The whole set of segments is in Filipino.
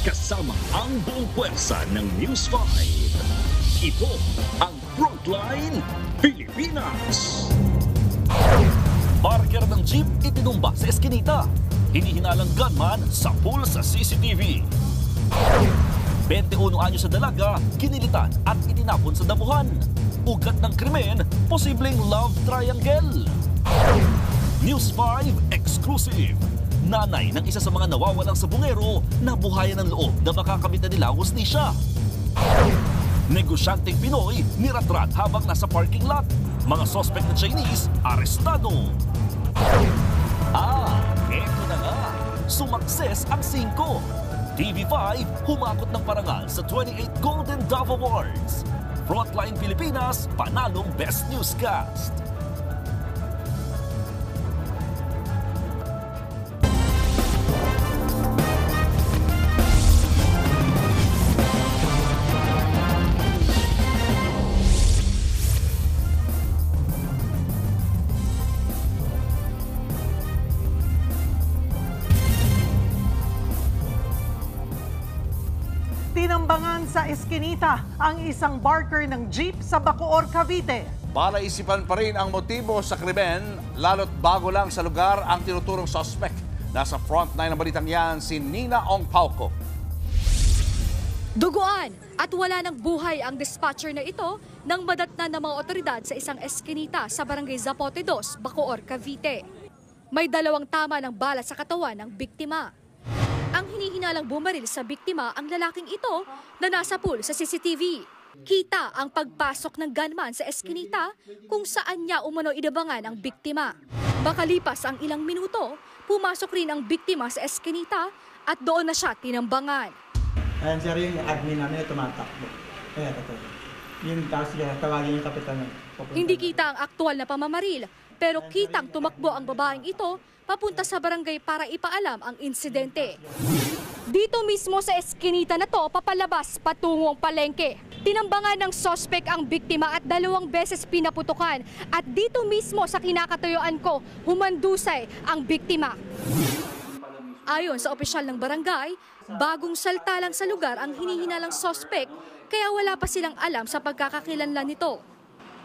kasama ang buong puwersa ng News 5. Ito ang Frontline Pilipinas. Parker ng jeep itinumba sa eskinita. Hinihinalang gunman sa pool sa CCTV. 21 anyo sa dalaga, kinilitan at itinapon sa damuhan. Ugat ng krimen, posibleng love triangle. News 5 exclusive. Nanay ng isa sa mga nawawalang sabungero na buhayan ng loob na makakamit na nila hustisya. Negosyanteng Pinoy niratrat habang nasa parking lot. Mga suspect na Chinese arestado. Eto na nga. Sumakses ang 5. TV5 humakot ng parangal sa 28 Golden Dove Awards. Frontline Pilipinas, panalong Best Newscast. Tinambangan sa eskinita ang isang barker ng jeep sa Bacoor, Cavite. Palaisipan pa rin ang motibo sa krimen, lalo't bago lang sa lugar ang tinuturong suspect. Nasa frontline ng balitang yan si Nina Ong Pauco. Duguan at wala ng buhay ang dispatcher na ito nang madatnan ng mga otoridad sa isang eskinita sa barangay Zapote 2, Bacoor, Cavite. May 2 tama ng bala sa katawan ng biktima. Ang hinihinalang bumaril sa biktima ang lalaking ito na nasa pool sa CCTV. Kita ang pagpasok ng gunman sa eskinita kung saan niya umano inabangan ang biktima. Makalipas ang ilang minuto, pumasok rin ang biktima sa eskinita at doon na siya tinambangan. Ayan sir, yung admin namin tumatakbo. Kaya ito. Yung tapos tawagin yung kapitan. Hindi kita ang aktual na pamamaril, pero kitang tumakbo ang babaeng ito papunta sa barangay para ipaalam ang insidente. Dito mismo sa eskinita na to, papalabas patungong palengke. Tinambangan ng sospek ang biktima at 2 beses pinaputukan. At dito mismo sa kinakatuyuan ko, humandusay ang biktima. Ayon sa opisyal ng barangay, bagong salta lang sa lugar ang hinihinalang sospek, kaya wala pa silang alam sa pagkakakilanlan nito.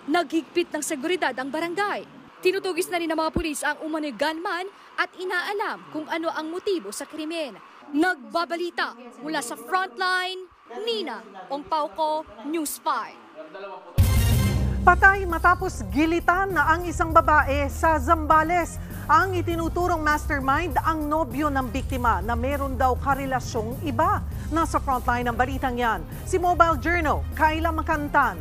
Naghigpit ng seguridad ang barangay. Tinutugis na rin ng mga pulis ang umano'y gunman at inaalam kung ano ang motibo sa krimen. Nagbabalita mula sa Frontline, Nina Ong Pauco, News 5. Patay matapos gilitan na ang isang babae sa Zambales. Ang itinuturong mastermind ang nobyo ng biktima na meron daw karelasyong iba. Nasa frontline ng balitang yan, si Mobile Journal, Kayla Makantan.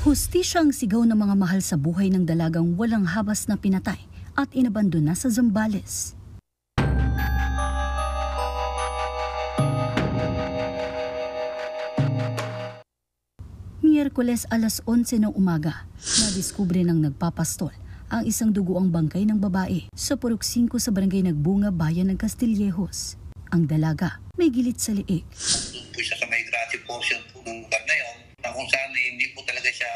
Hustisyang sigaw ng mga mahal sa buhay ng dalagang walang habas na pinatay at inabandona sa Zambales. Miyerkules alas 11 ng umaga, nadiskubre ng nagpapastol ang isang duguang bangkay ng babae sa Purok 5 sa barangay Nagbunga, bayan ng Castillejos. Ang dalaga may gilit sa liig. Doon po siya sa may grassy portion po ng lugar na yun, na kung saan hindi po talaga siya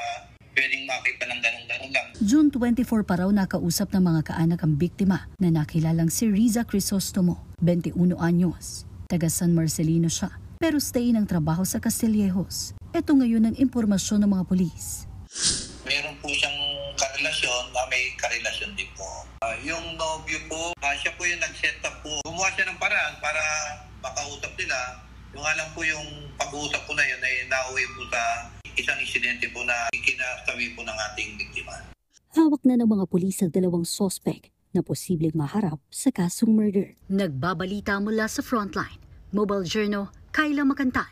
pwedeng makita ng ganun-ganun lang. June 24 pa raw nakausap ng mga kaanak ang biktima na nakilalang si Riza Crisostomo, 21 anyos. Taga San Marcelino siya, pero stay ng trabaho sa Castillejos. Ito ngayon ang impormasyon ng mga pulis. Meron po siyang karelasyon, may karelasyon din po. Yung nobyo po, siya po yung nag-set up po. Gumawa siya ng paraan para makausap nila. Yung alam po yung pag-uusap po na yun ay nauwi po sa isang insidente po na kinasabi po ng ating biktima. Hawak na ng mga pulis ang 2 sospek na posibleng maharap sa kasong murder. Nagbabalita mula sa Frontline, Mobile Journal, Kayla Makantan.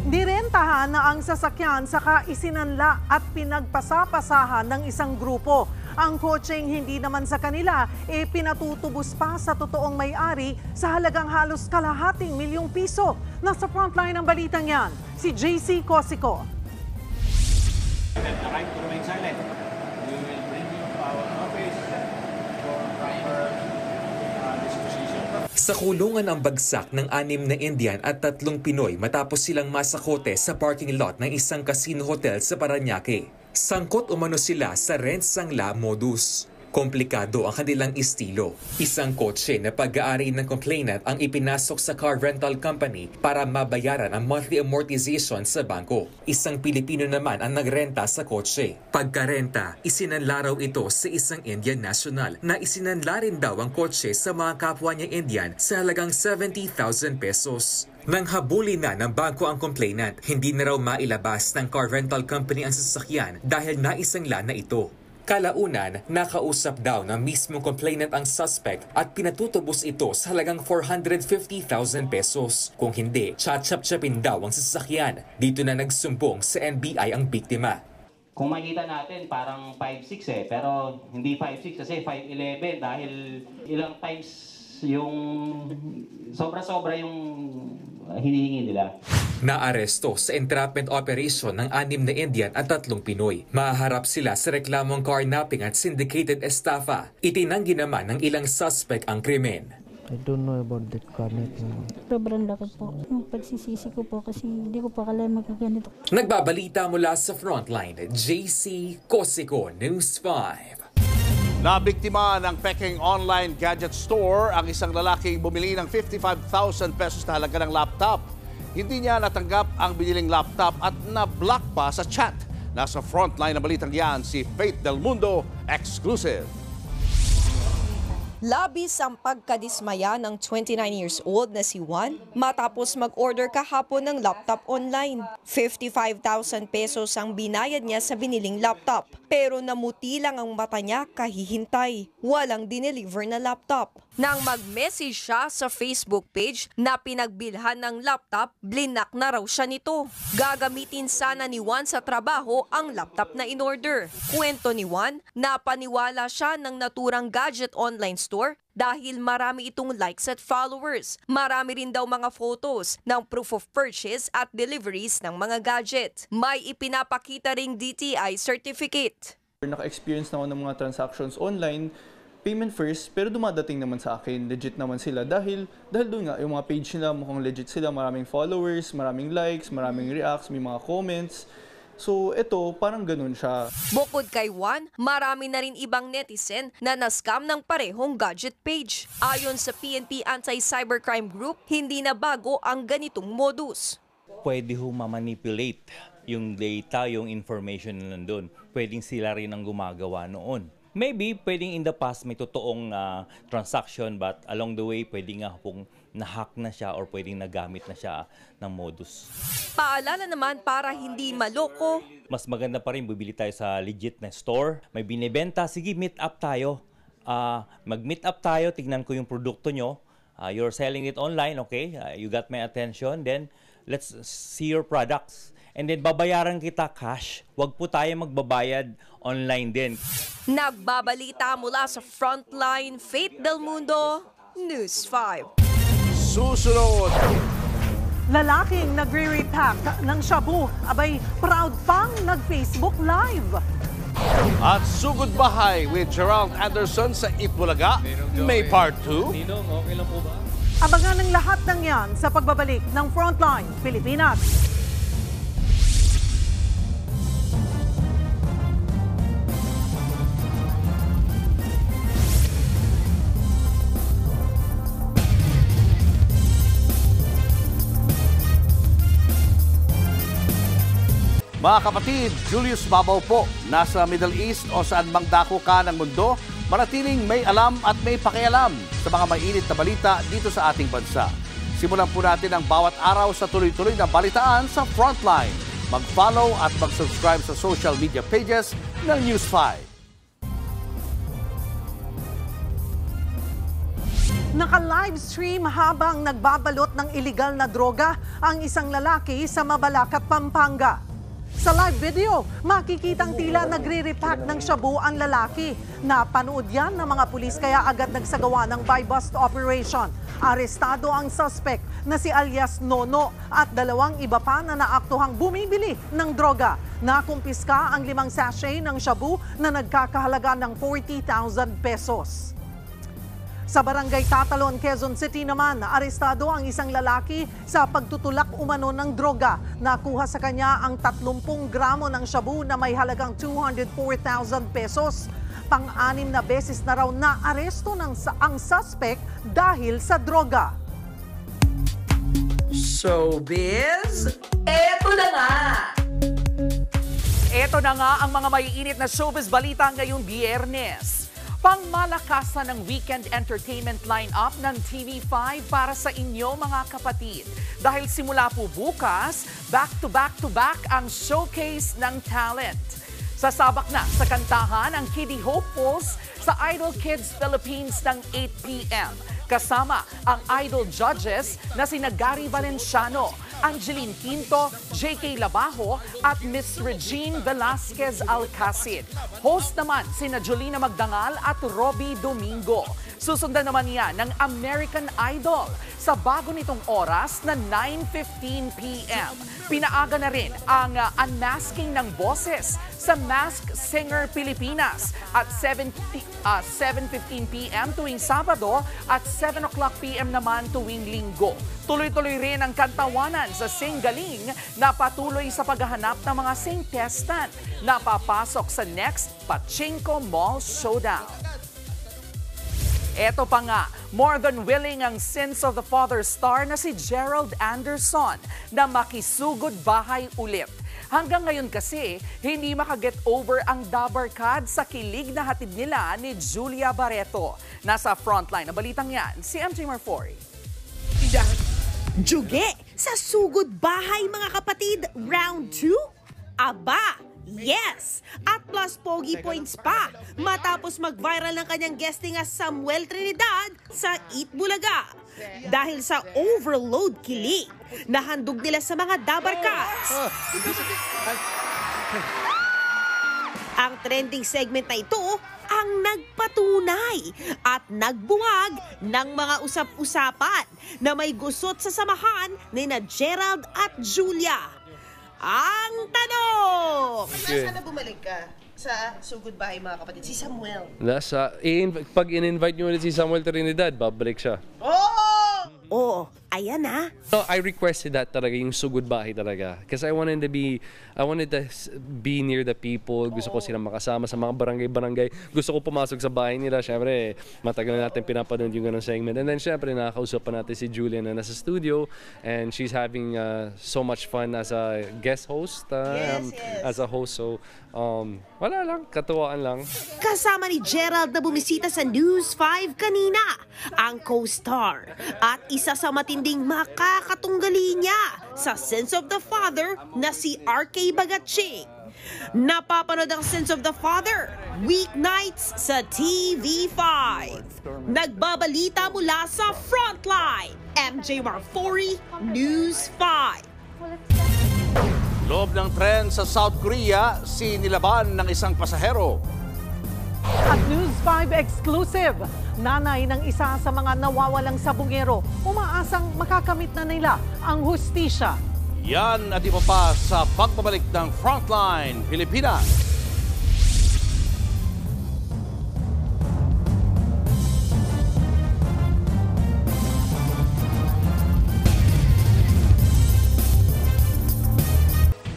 Nirentahan na ang sasakyan saka isinanla at pinagpasapasahan ng isang grupo. Ang kotseng hindi naman sa kanila, pinatutubos pa sa totoong may-ari sa halagang halos ₱250,000. Nasa frontline ng balitang yan, si JC Cosico. Sa kulungan ang bagsak ng 6 na Indian at 3 Pinoy matapos silang masakote sa parking lot ng isang casino hotel sa Parañaque. Sangkot umano sila sa rent-sangla modus. Komplikado ang kanilang estilo. Isang kotse na pag-aari ng complainant ang ipinasok sa car rental company para mabayaran ang monthly amortization sa bangko. Isang Pilipino naman ang nagrenta sa kotse. Pagkarenta, isinanla raw ito sa isang Indian national na isinanla rin daw ang kotse sa mga kapwa niya Indian sa halagang 70,000 pesos. Nang habulin na ng bangko ang complainant, hindi na raw mailabas ng car rental company ang sasakyan dahil naisangla na ito. Kalaunan, nakausap daw ng mismong complainant ang suspect at pinatutubos ito sa halagang 450,000 pesos. Kung hindi, tsatsap-tsapin daw ang sasakyan. Dito na nagsumbong sa NBI ang biktima. Kung makikita natin, parang 5'6" pero hindi 5'6" kasi 5'11" dahil ilang times yung sobra-sobra yung hinihingi nila. Naaresto sa entrapment operation ng 6 na Indian at 3 Pinoy. Mahaharap sila sa reklamong carnapping at syndicated estafa. Itinanggi naman ng ilang suspect ang krimen. I don't know about that carnapping. Sobrang laki po. Yung pagsisisi ko po kasi hindi ko pa akala magkaganito. Nagbabalita mula sa Frontline, JC Cosico, News 5. Nabiktima ng peking online gadget store ang isang lalaking bumili ng 55,000 pesos na halaga ng laptop. Hindi niya natanggap ang biniling laptop at na-block pa sa chat. Nasa Frontline na balitang yan si Faith Del Mundo, exclusive. Labis ang pagkadismaya ng 29 years old na si Juan matapos mag-order kahapon ng laptop online. 55,000 pesos ang binayad niya sa biniling laptop pero namuti lang ang mata niya kahihintay. Walang dineliver na laptop. Nang mag-message siya sa Facebook page na pinagbilhan ng laptop, blinak na raw siya nito. Gagamitin sana ni Juan sa trabaho ang laptop na in-order. Kwento ni Juan, napaniwala siya ng naturang gadget online store dahil marami itong likes at followers. Marami rin daw mga photos ng proof of purchase at deliveries ng mga gadget. May ipinapakita ring DTI certificate. Naka-experience na ako ng mga transactions online, payment first, pero dumadating naman sa akin, legit naman sila dahil doon nga, yung mga page nila mukhang legit sila, maraming followers, maraming likes, maraming reacts, may mga comments. So ito, parang ganun siya. Bukod kay Juan, marami na rin ibang netizen na na-scam ng parehong gadget page. Ayon sa PNP Anti-Cybercrime Group, hindi na bago ang ganitong modus. Pwede ho ma-manipulate yung data, yung information na nandun. Pwedeng sila rin ang gumagawa noon. Maybe, pwedeng in the past may totoong transaction but along the way, pwedeng nga pong na-hack na siya or pwedeng nagamit na siya ng modus. Paalala naman para hindi maloko. Mas maganda pa rin, bibili tayo sa legit na store. May binibenta, sige, meet up tayo. Mag-meet up tayo, tignan ko yung produkto nyo. You're selling it online, okay? You got my attention, then let's see your products. And then babayaran kita cash. Huwag po tayo magbabayad online din. Nagbabalita mula sa Frontline, Faith Del Mundo, News 5. Susunod! Lalaking nagre-repack ng shabu, abay proud pang nag-Facebook Live. At Sugod Bahay with Gerald Anderson sa Itbulaga, may part 2. Ninong, okay lang po ba? Abangan ng lahat ng yan sa pagbabalik ng Frontline Pilipinas. Mga kapatid, Julius Babaw po, nasa Middle East o saan mang dako ka ng mundo, manatiling may alam at may pakialam sa mga mainit na balita dito sa ating bansa. Simulan po natin ang bawat araw sa tuloy-tuloy na balitaan sa Frontline. Mag-follow at mag-subscribe sa social media pages ng News 5. Naka-livestream habang nagbabalot ng iligal na droga ang isang lalaki sa Mabalacat, Pampanga. Sa live video, makikitang tila nagre-repack ng shabu ang lalaki. Napanood yan ng mga pulis kaya agad nagsagawa ng buy-bust operation. Arestado ang suspect na si alias Nono at 2 iba pa na naaktuhang bumibili ng droga. Nakumpiska ang 5 sachet ng shabu na nagkakahalaga ng 40,000 pesos. Sa Barangay Tatalon, Quezon City naman, arestado ang isang lalaki sa pagtutulak umano ng droga. Nakuha sa kanya ang 30 gramo ng shabu na may halagang 204,000 pesos. Pang-anim na beses na raw naaresto ang suspect dahil sa droga. Showbiz, eto na nga! Ito na nga ang mga maiinit na showbiz balita ngayong Biyernes. Pangmalakasan ng weekend entertainment lineup ng TV5 para sa inyo mga kapatid. Dahil simula po bukas, back to back ang showcase ng talent. Sasabak na sa kantahan ang Kiddie Hopefuls sa Idol Kids Philippines ng 8 p.m. Kasama ang idol judges na sina Gary Valenciano, Angeline Quinto, J.K. Labajo at Miss Regine Velasquez Alcacid. Host naman sina Jolina Magdangal at Robbie Domingo. Susundan naman yan ng American Idol sa bago nitong oras na 9:15 p.m. Pinaaga na rin ang unmasking ng boses sa Masked Singer Pilipinas at 7:15 p.m. tuwing Sabado at 7 o'clock p.m. naman tuwing Linggo. Tuloy-tuloy rin ang kantawanan sa Sing Galing na patuloy sa paghahanap ng mga singtestan na papasok sa next Pachinko Mall Showdown. Eto pa nga, more than willing ang Sins of the Father star na si Gerald Anderson na makisugod bahay ulit. Hanggang ngayon kasi, hindi makaget over ang dabarkad sa kilig na hatid nila ni Julia Barreto. Nasa frontline na balitang yan, si MJ Marfori. Juge, sa sugod bahay mga kapatid, round 2? Aba! Yes! At plus pogi points pa matapos mag-viral ng kanyang guesting as Samuel Trinidad sa Eat Bulaga. Dahil sa overload kilig na handog nila sa mga dabarkas. Ang trending segment na ito ang nagpatunay at nagbuwag ng mga usap-usapan na may gusot sa samahan ni na Gerald at Julia. Ang tanong! Sana bumalik ka sa sugod bahay mga kapatid, si Samuel. Pag in-invite nyo ulit si Samuel Trinidad, babalik siya. Oh, ayan na. No, I requested that talaga, yung sugod bahay talaga. Because I wanted to be near the people. Gusto ko silang makasama sa mga barangay-barangay. Gusto ko pumasok sa bahay nila. Siyempre, matagal na natin pinapanood yung ganong segment. And then, siyempre, nakakausap pa natin si Julia na nasa studio. And she's having so much fun as a guest host. As a host. So, wala lang. Katuwaan lang. Kasama ni Gerald na bumisita sa News 5 kanina. Ang co-star. At isa sa matinding makakatunggali niya sa Sins of the Father na si RK Bagatching. Napapanood ang Sins of the Father weeknights sa TV5. Nagbabalita mula sa Frontline, MJ Marfori, News 5. Loob ng tren sa South Korea, sinilaban ng isang pasahero. At News 5 exclusive, nanay ng isa sa mga nawawalang sabungero, umaasang makakamit na nila ang hustisya. Yan at iba pa sa pagbabalik ng Frontline Pilipinas.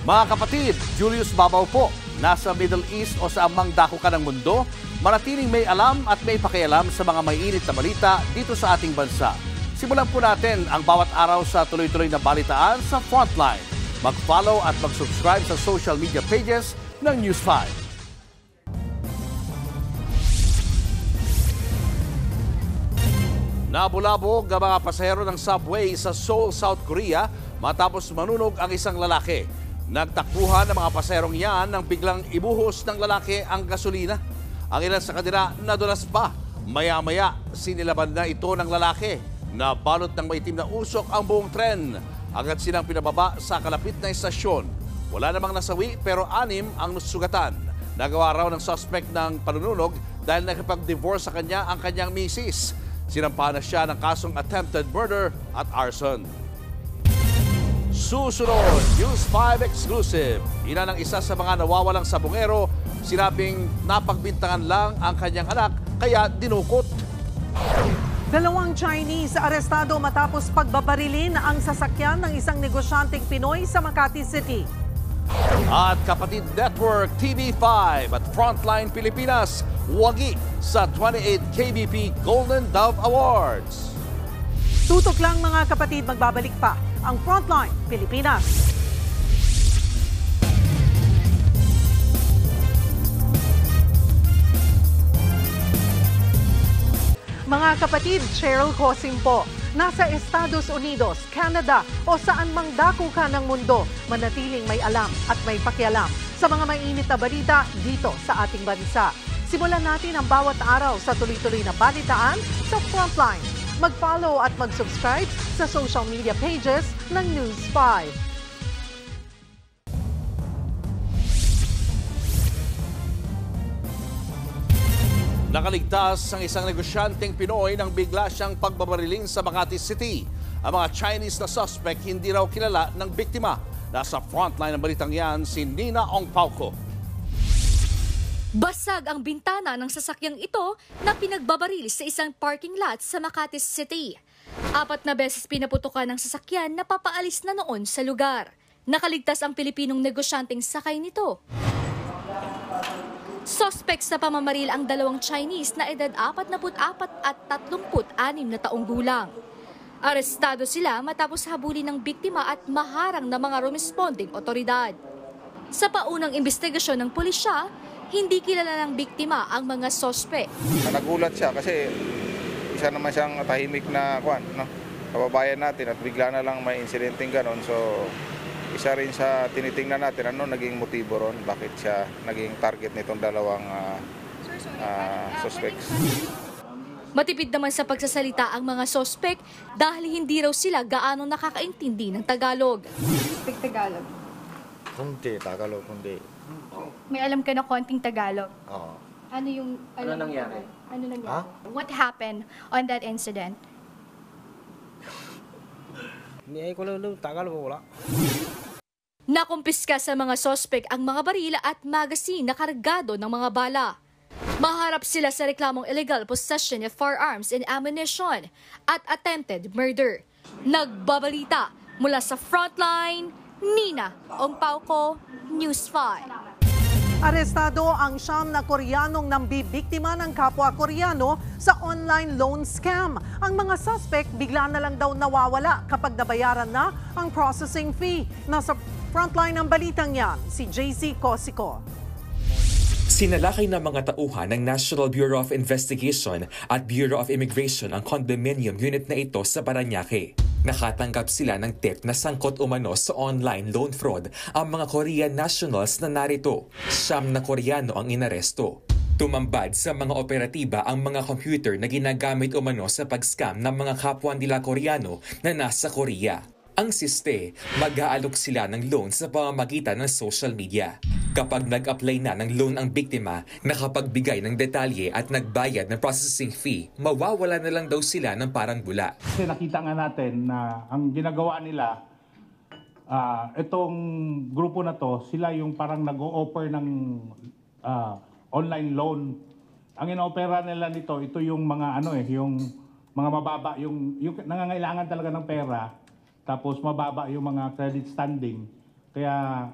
Mga kapatid, Julius Babaw po. Nasa Middle East o sa amang dako ka ng mundo, manatiling may alam at may pakialam sa mga maiinit na balita dito sa ating bansa. Simulan po natin ang bawat araw sa tuloy-tuloy na balitaan sa Frontline. Mag-follow at mag-subscribe sa social media pages ng News 5. Nabulabog ang mga pasahero ng subway sa Seoul, South Korea matapos manunog ang isang lalaki. Nagtakbuhan ng mga paserong yan nang biglang ibuhos ng lalaki ang gasolina. Ang ilan sa kanila nadulas pa. Maya-maya, sinilaban na ito ng lalaki. Nabalot ng maitim na usok ang buong tren. Agad silang pinababa sa kalapit na estasyon. Wala namang nasawi pero 6 ang nasugatan. Nagawa raw ng suspect ng panununog dahil nakipag-divorce sa kanya ang kanyang misis. Sinampahan na siya ng kasong attempted murder at arson. Susunod, News 5 exclusive. Ina ng isa sa mga nawawalang sabungero, sinabing napagbintangan lang ang kanyang anak kaya dinukot. 2 Chinese arestado matapos pagbabarilin ang sasakyan ng isang negosyanteng Pinoy sa Makati City. At Kapatid Network TV5 at Frontline Pilipinas wagi sa 28 KBP Golden Dove Awards. Tutok lang mga kapatid, magbabalik pa ang Frontline Pilipinas. Mga kapatid, Cheryl Cosim po. Nasa Estados Unidos, Canada o saan mang dako ka ng mundo, manatiling may alam at may pakialam sa mga mainit na balita dito sa ating bansa. Simulan natin ang bawat araw sa tuloy-tuloy na balitaan sa Frontline. Mag-follow at mag-subscribe sa social media pages ng News 5. Nakaligtas ang isang negosyanteng Pinoy nang bigla siyang pagbabarilin sa Makati City. Ang mga Chinese na suspect hindi raw kilala ng biktima. Nasa frontline ng balitang yan si Nina Ongpauco. Basag ang bintana ng sasakyang ito na pinagbabaril sa isang parking lot sa Makati City. 4 na beses pinaputukan ng sasakyan na papaalis na noon sa lugar. Nakaligtas ang Pilipinong negosyanteng sakay nito. Suspect sa pamamaril ang 2 Chinese na edad 44 at 36 na taong gulang. Arestado sila matapos habulin ng biktima at maharang na mga responding otoridad. Sa paunang investigasyon ng pulisya, hindi kilala ng biktima ang mga suspect. Nagulat siya kasi isa naman siyang tahimik na kababayan natin at bigla na lang may insidenteng ganon. So isa rin sa tinitingnan natin ano naging motibo ron, bakit siya naging target nitong 2 suspects. Matipid naman sa pagsasalita ang mga suspect dahil hindi raw sila gaano nakakaintindi ng Tagalog. Speak Tagalog. Hindi, Tagalog, hindi. May alam ka na konting Tagalog? Oo. Ano nangyari? Ano nangyari? Ha? What happened on that incident? Hindi ko lang Tagalog wala. Nakumpiska sa mga suspect ang mga baril at magazine na kargado ng mga bala. Maharap sila sa reklamong illegal possession of firearms and ammunition at attempted murder. Nagbabalita mula sa Frontline, Nina Ongpauco, News 5. Arestado ang 9 na Koreanong nambibiktima ng kapwa Koreano sa online loan scam. Ang mga suspect bigla na lang daw nawawala kapag nabayaran na ang processing fee. Nasa frontline ng balitang yan, si JC Cosico. Sinalakay ng mga tauhan ng National Bureau of Investigation at Bureau of Immigration ang condominium unit na ito sa Parañaque. Nakatanggap sila ng tip na sangkot umano sa online loan fraud ang mga Korean nationals na narito. 9 na Koreano ang inaresto. Tumambad sa mga operatiba ang mga computer na ginagamit umano sa pag-scam ng mga kapwa nila Koreano na nasa Korea. Ang siste, mag-aalok sila ng loan sa pamamagitan ng social media. Kapag nag-apply na ng loan ang biktima, nakapagbigay ng detalye at nagbayad ng processing fee, mawawala na lang daw sila ng parang bula. Kasi nakita nga natin na ang ginagawa nila, itong grupo na to, sila yung parang nag-o-offer ng online loan. Ang ino-opera nila nito, ito yung mga yung mga mababa, yung nangangailangan talaga ng pera. Tapos mababa yung mga credit standing. Kaya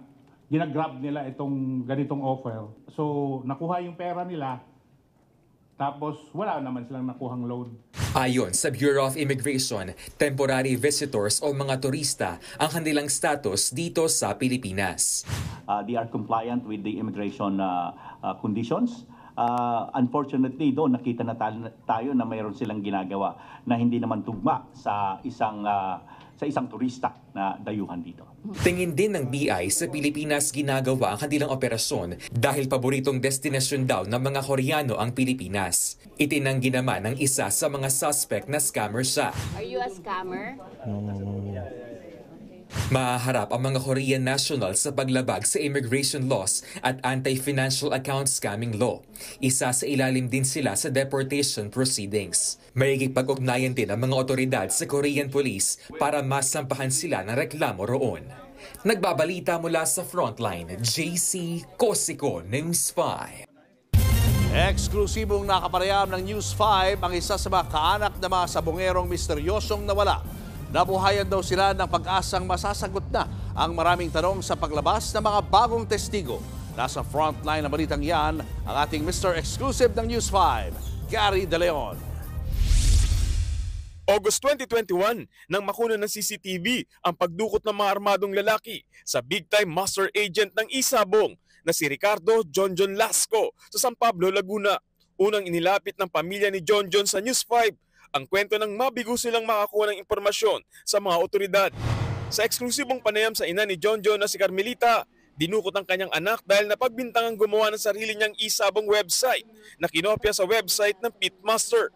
ginagrab nila itong ganitong offer. So nakuha yung pera nila, tapos wala naman silang nakuhang loan. Ayon sa Bureau of Immigration, temporary visitors o mga turista ang kanilang status dito sa Pilipinas. They are compliant with the immigration conditions. Unfortunately, doon nakita na tayo na mayroon silang ginagawa na hindi naman tugma sa isang turista na dayuhan dito. Tingin din ng BI sa Pilipinas ginagawa ang kanilang operasyon dahil paboritong destinasyon daw ng mga Koreano ang Pilipinas. Itinanggi naman ng isa sa mga suspect na scammer siya. Are you a scammer? Mahaharap ang mga Korean nationals sa paglabag sa immigration laws at anti-financial account scamming law. Isa sa ilalim din sila sa deportation proceedings. Makikipag-ugnayan din ang mga otoridad sa Korean police para masampahan sila ng reklamo roon. Nagbabalita mula sa Frontline, JC Cosico, News 5. Eksklusibong nakapareham ng News 5 ang isa sa mga kaanak na mga sabongerong misteryosong nawala. Nabuhayan daw sila ng pag-asang masasagot na ang maraming tanong sa paglabas ng mga bagong testigo. Nasa frontline na balitang yan ang ating Mr. Exclusive ng News 5, Gary De Leon. August 2021, nang makuna ng CCTV ang pagdukot ng mga armadong lalaki sa big-time master agent ng Isabong na si Ricardo John Lasco sa San Pablo, Laguna. Unang inilapit ng pamilya ni John sa News 5 ang kwento ng mabigo silang makakuha ng impormasyon sa mga otoridad. Sa eksklusibong panayam sa ina ni John na si Carmelita, dinukot ang kanyang anak dahil napagbintangang gumawa ng sarili niyang Isabong website na kinopya sa website ng Pitmaster.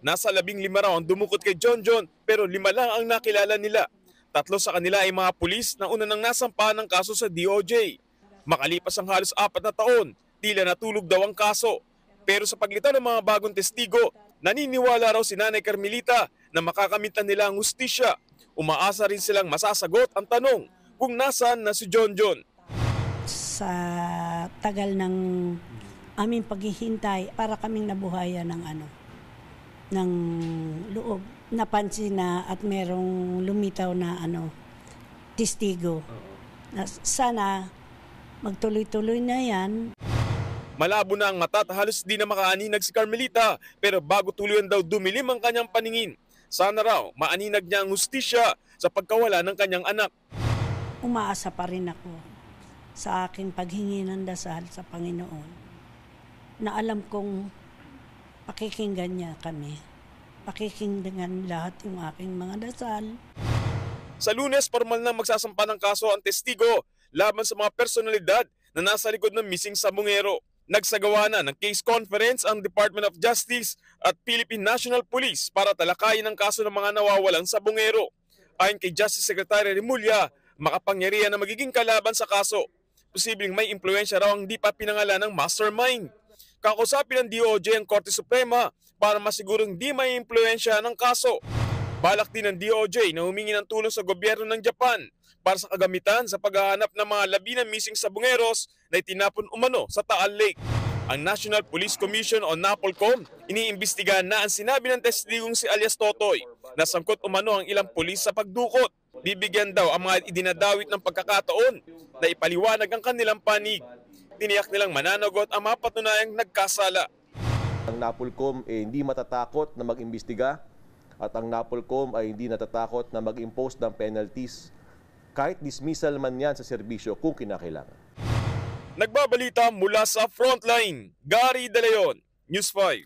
Nasa 15 raw ang dumukot kay John pero 5 lang ang nakilala nila. 3 sa kanila ay mga pulis na una nang nasampahan ng kaso sa DOJ. Makalipas ang halos 4 na taon, tila natulog daw ang kaso. Pero sa paglitan ng mga bagong testigo, naniniwala raw si Nanay Carmelita na makakamit na nila ang hustisya. Umaasa rin silang masasagot ang tanong kung nasaan na si John. Sa tagal ng aming paghihintay, para kaming nabuhayan ng loob. Napansin na at merong lumitaw na testigo. Sana magtuloy-tuloy na yan. Malabo na ang mata at halos di na makaaninag si Carmelita, pero bago tuluyan daw dumilim ang kanyang paningin. Sana raw maaninag niya ang hustisya sa pagkawala ng kanyang anak. Umaasa pa rin ako sa aking paghingi ng dasal sa Panginoon na alam kong pakikinggan niya kami. Pakikinggan lahat yung aking mga dasal. Sa Lunes, formal na magsasampa ng kaso ang testigo laban sa mga personalidad na nasa likod ng missing sabongero. Nagsagawa na ng case conference ang Department of Justice at Philippine National Police para talakayin ang kaso ng mga nawawalang sabongero. Ayon kay Justice Secretary Remulla, makapangyarihan na magiging kalaban sa kaso. Posibleng may impluensya raw ang di pa pinangalan ng mastermind. Kakusapin ng DOJ ang Korte Suprema para masigurong di may impluensya ng kaso. Balak din ng DOJ na humingi ng tulong sa gobyerno ng Japan para sa kagamitan sa paghahanap ng mga labi ng missing sabongeros na itinapon umano sa Taal Lake. Ang National Police Commission o NAPOLCOM iniimbestigahan na ang sinabi ng testigong si alias Totoy na sangkot umano ang ilang pulis sa pagdukot. Bibigyan daw ang mga idinadawit ng pagkakataon na ipaliwanag ang kanilang panig. Tiniyak nilang mananagot ang mga patunayang nagkasala. Ang NAPOLCOM hindi matatakot na mag-imbestiga at ang NAPOLCOM ay hindi natatakot na mag-impose ng penalties kahit dismissal man yan sa serbisyo kung kinakailangan. Nagbabalita mula sa Frontline, Gary De Leon, News 5.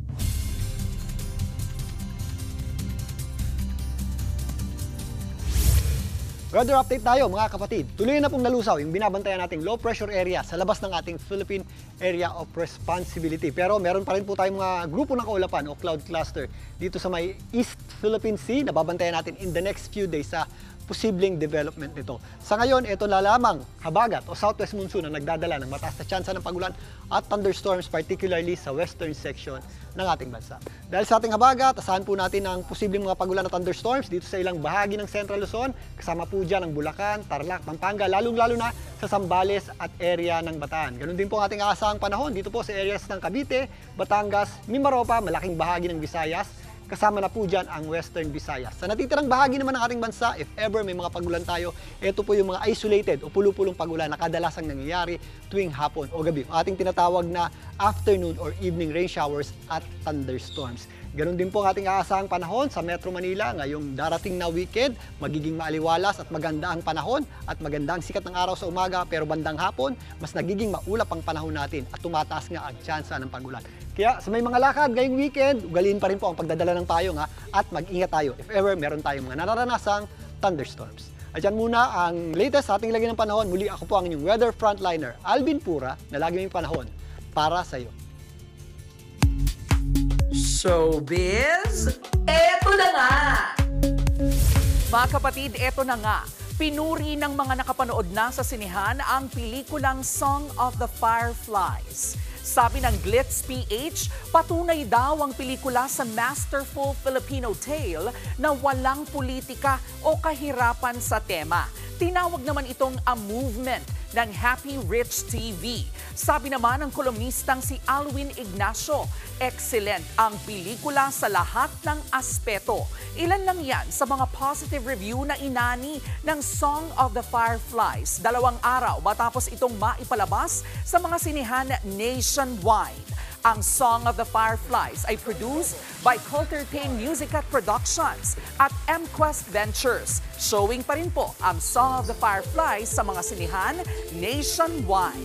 Weather update tayo mga kapatid. Tuloy na pong nalusaw yung binabantayan nating low pressure area sa labas ng ating Philippine Area of Responsibility. Pero meron pa rin po tayong mga grupo ng kaulapan o cloud cluster dito sa may East Philippine Sea na babantayan natin in the next few days sa posibleng development nito. Sa ngayon, ito na lamang habagat o southwest monsoon ang nagdadala ng mataas na tsansa ng pagulan at thunderstorms particularly sa western section ng ating bansa. Dahil sa ating habagat, asahan po natin ang posibleng mga pagulan at thunderstorms dito sa ilang bahagi ng Central Luzon, kasama po dyan ang Bulacan, Tarlac, Pampanga, lalong-lalo na sa Zambales at area ng Bataan. Ganun din po ang ating aasahang panahon dito po sa areas ng Cavite, Batangas, Mimaropa, malaking bahagi ng Visayas, kasama na po dyan ang Western Visayas. Sa natitirang bahagi naman ng ating bansa, if ever may mga pagulan tayo, ito po yung mga isolated o pulo-pulong pagulan na kadalasang nangyayari tuwing hapon o gabi. Ang ating tinatawag na afternoon or evening rain showers at thunderstorms. Ganon din po ang ating aasahang panahon sa Metro Manila ngayong darating na weekend. Magiging maaliwalas at maganda ang panahon at maganda ang sikat ng araw sa umaga, pero bandang hapon, mas nagiging maulap ang panahon natin at tumataas nga ang tsansa ng pagulan. Kaya sa may mga lakad ngayong weekend, ugaliin pa rin po ang pagdadala ng payong at mag-ingat tayo if ever meron tayong mga nararanasang thunderstorms. At yan muna ang latest sa ating lagay ng panahon. Muli ako po ang inyong weather frontliner, Alvin Pura, na lagi may panahon para sa iyo. Showbiz, eto na nga! Mga kapatid, eto na nga. Pinuri ng mga nakapanood na sa sinehan ang pelikulang Song of the Fireflies. Sabi ng Glitz PH, patunay daw ang pelikula sa masterful Filipino tale na walang politika o kahirapan sa tema. Tinawag naman itong a movement ng Happy Rich TV. Sabi naman ng kolumnistang si Alwin Ignacio, excellent ang pelikula sa lahat ng aspeto. Ilan lang yan sa mga positive review na inani ng Song of the Fireflies 2 araw matapos itong maipalabas sa mga sinihan nationwide. Ang Song of the Fireflies ay produced by Cultertain Musicat Productions at MQuest Ventures. Showing pa rin po ang Song of the Fireflies sa mga sinihan nationwide.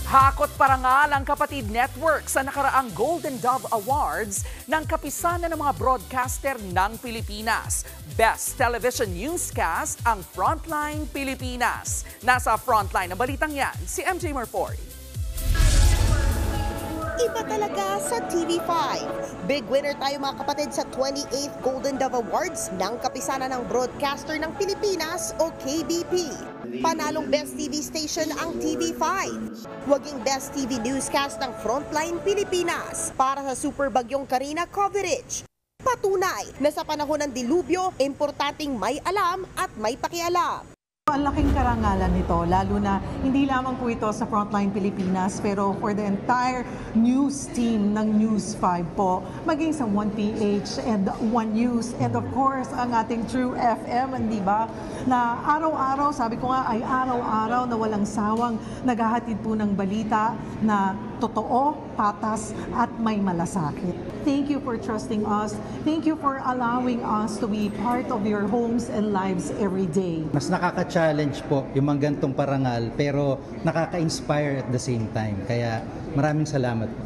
Hakot parangal ang Kapatid Network sa nakaraang Golden Dove Awards ng kapisanan ng mga broadcaster ng Pilipinas. Best Television Newscast ang Frontline Pilipinas. Nasa frontline ng balitang yan, si MJ Marfori. Iba talaga sa TV5. Big winner tayo mga kapatid sa 28th Golden Dove Awards ng kapisanan ng broadcaster ng Pilipinas o KBP. Panalong Best TV Station ang TV5. Waging Best TV Newscast ng Frontline Pilipinas para sa Super Bagyong Karina coverage. Patunay na sa panahon ng dilubyo, importanteng may alam at may pakialam. Ang laking karangalan nito, lalo na hindi lamang po ito sa Frontline Pilipinas, pero for the entire news team ng News 5 po, maging sa 1PH and 1 News, and of course, ang ating True FM, hindi ba? Na araw-araw, sabi ko nga, ay araw-araw na walang sawang naghahatid po ng balita na totoo, patas, at may malasakit. Thank you for trusting us. Thank you for allowing us to be part of your homes and lives every day. Mas nakaka-challenge po yung mga gantong parangal, pero nakaka-inspire at the same time. Kaya maraming salamat po.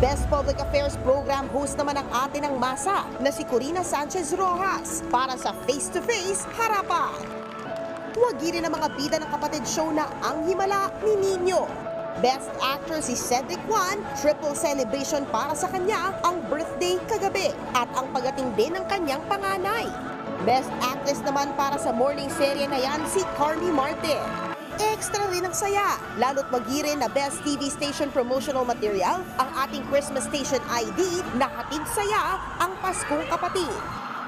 Best Public Affairs Program host naman ang atin ng masa na si Corina Sanchez Rojas para sa Face to Face Harapan. Wagi rin ang mga bida ng kapatid show na Ang Himala ni Nino. Best Actor si Cedric Juan, triple celebration para sa kanya ang birthday kagabi at ang pagating din ng kanyang panganay. Best Actress naman para sa morning serye na yan si Carly Martin. Extra rin ang saya, lalo't wagi rin na Best TV Station Promotional Material ang ating Christmas Station ID na hatid saya ang Paskong Kapatid.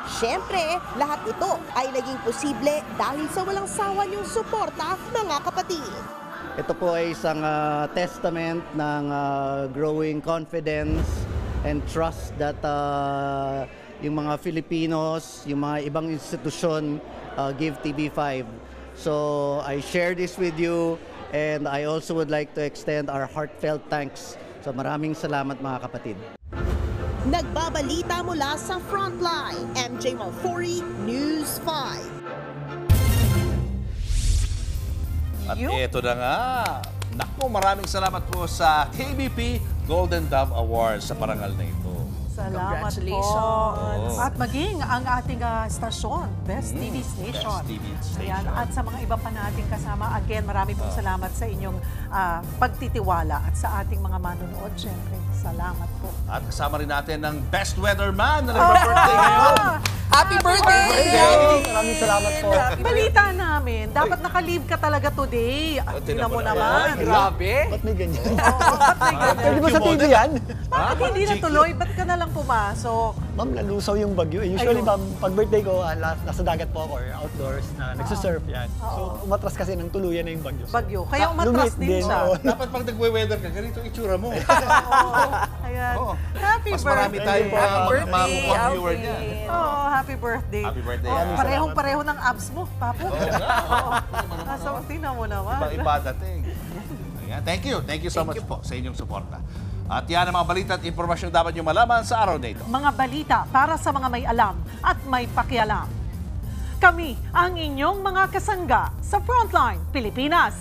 Siyempre, lahat ito ay naging posible dahil sa walang sawa niyong suporta mga kapatid. Ito po ay isang testament ng growing confidence and trust that yung mga Filipinos, yung mga ibang institusyon give TV5. So I share this with you and I also would like to extend our heartfelt thanks. So maraming salamat mga kapatid. Nagbabalita mula sa Frontline, MJ Malfori, News 5. At ito na nga. Naku, maraming salamat po sa KBP Golden Dove Awards sa parangal na ito. Salamat Congratulations. po. At maging ang ating stasyon, Best TV Station. Best TV Station. Ayan. At sa mga iba pa nating kasama, again, marami pong salamat sa inyong pagtitiwala at sa ating mga manonood, syempre. Salamat po. At kasama rin natin ng Best Weatherman na nag-birthday ngayon. Happy birthday! Maraming salamat po. Balita namin, dapat naka-leave ka talaga today. Tingnan mo naman. Grabe! Ba't may ganyan? Ba't may ganyan? Pwede ba sa TV yan? Bakit hindi natuloy? Ba't ka na lang pumasok? Ma'am, nalusaw yung bagyo. Usually, ma'am, pag birthday ko, nasa dagat po ako or outdoors na nagsusurf yan. So, umatras kasi ng tuluyan na yung bagyo. Bagyo. Kaya umatras din siya. Dapat pag nagwe-weather ka, ganito yung itsura mo. Ayan. Happy Mas birthday. marami tayong mga viewer niya. Oh, happy birthday. Happy birthday. Parehong-pareho ng abs mo, Papo. So, tingnan mo naman. Iba dating. Ayan. Thank you. Thank you so much po sa inyong suporta. At yan ang mga balita at impormasyon dapat nyo malaman sa araw na ito. Mga balita para sa mga may alam at may pakialam. Kami ang inyong mga kasangga sa Frontline Pilipinas.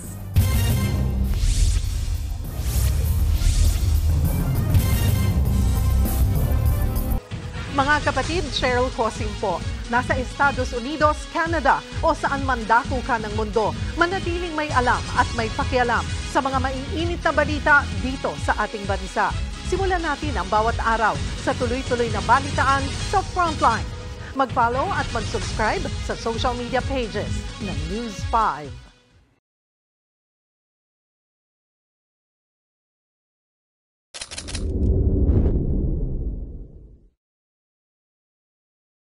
Mga kapatid, Cheryl Cosing po. Nasa Estados Unidos, Canada o saan man dako ka ng mundo, manatiling may alam at may pakialam sa mga maiinit na balita dito sa ating bansa. Simulan natin ang bawat araw sa tuloy-tuloy na balitaan sa Frontline. Mag-follow at mag-subscribe sa social media pages ng News 5.